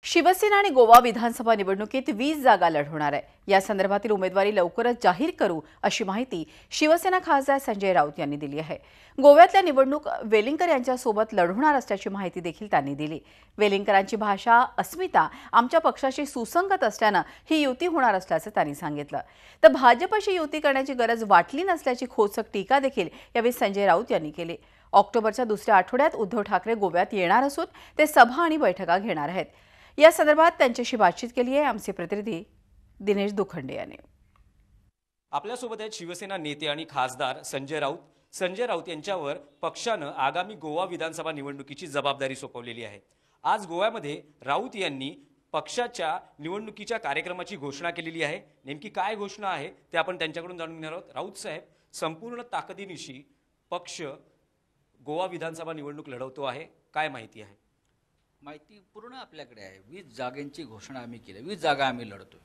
शिवसेना आणि गोवा विधानसभा निवडणुकीत 20 जागा लढवणार आहे। या संदर्भातील उमेदवारी लवकरच जाहीर करू अशी माहिती शिवसेना खासदार संजय राऊत यांनी दिली आहे। गोव्यातल्या निवडणूक वेलिंगकर यांच्यासोबत लढवणार असल्याची माहिती देखील त्यांनी दिली। वेलिंगकरांची भाषा अस्मिता आमच्या पक्षाशी सुसंगत असल्याने ही युती होणार असल्याचे त्यांनी सांगितलं। तर भाजपशी युती करण्याची गरज वाटली नसल्याची खोचक टीका देखील यावेळी संजय राऊत यांनी केली। ऑक्टोबरच्या दुसऱ्या आठवड्यात उद्धव ठाकरे गोव्यात येणार असून ते सभा आणि बैठका घेणार आहेत। या संदर्भात त्यांच्याशी बातचीत केली आहे आमचे प्रतिनिधी दिनेश दुखंडे यांनी। आपल्यासोबत आहेत शिवसेना नेते आणि खासदार संजय राऊत यांच्यावर पक्षानं आगामी गोवा विधानसभा निवडणुकीची जबाबदारी सोपवलेली आहे। आज गोव्यामध्ये राऊत यांनी पक्षाच्या निवडणुकीच्या कार्यक्रमाची घोषणा केलेली आहे। नेमकी काय घोषणा आहे ते आपण त्यांच्याकडून जाणून घेणार आहोत। राऊत साहेब, संपूर्ण ताकदीनिशी पक्ष गोवा विधानसभा निवडणूक लढवतो आहे, काय माहिती आहे? माहिती पूर्ण आपल्याकडे आहे। 20 जागांची घोषणा आम्ही केली, 20 जागा आम्ही लढतोय।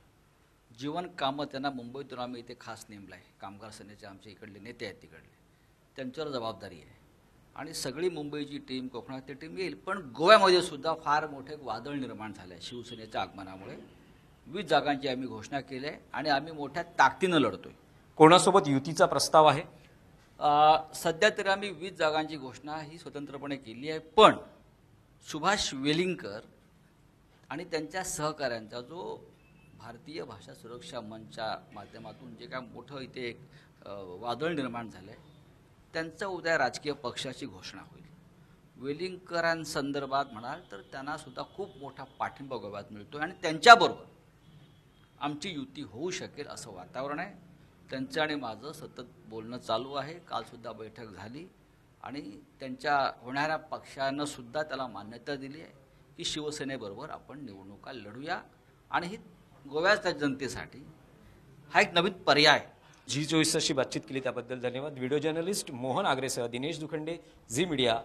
जीवन कामं त्यांना मुंबईतून आम्ही इथे खास नेमलं आहे। कामगार सेनेचे आमचे इकडले नेते आहेत, तिकडले त्यांच्यावर जबाबदारी आहे आणि सगळी मुंबईची टीम, कोकणातली टीम येईल। पण गोव्यामध्ये सुद्धा फार मोठे वादळ निर्माण झाले आहे शिवसेनेच्या आगमनामुळे। 20 जागांची आम्ही घोषणा केली आहे आणि आम्ही मोठ्या ताकदीनं लढतोय। कोणासोबत युतीचा प्रस्ताव आहे? सध्या तरी आम्ही 20 जागांची घोषणा ही स्वतंत्रपणे केली आहे, पण सुभाष वेलिंगकर आणि त्यांच्या सहकाऱ्यांचा जो भारतीय भाषा सुरक्षा मंचच्या माध्यमातून जे काय मोठं इथे एक वादळ निर्माण झालं आहे, त्यांचा उद्या राजकीय पक्षाची घोषणा होईल। वेलिंगकरांसंदर्भात म्हणाल तर त्यांना सुद्धा खूप मोठा पाठिंबा गोव्यात मिळतो आणि त्यांच्याबरोबर आमची युती होऊ शकेल असं वातावरण आहे। त्यांचं आणि माझं सतत बोलणं चालू आहे। कालसुद्धा बैठक झाली आणि त्यांच्या होणाऱ्या पक्षानं सुद्धा त्याला मान्यता दिली आहे की शिवसेनेबरोबर आपण निवडणुका लढूया आणि ही गोव्याच्या जनतेसाठी हा एक नवीन पर्याय। G24शी बातचीत केली त्याबद्दल धन्यवाद। व्हिडिओ जर्नलिस्ट मोहन आग्रेसह दिनेश दुखंडे, झी मीडिया।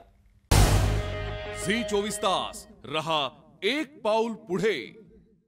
G24 तास रहा एक पाऊल पुढे।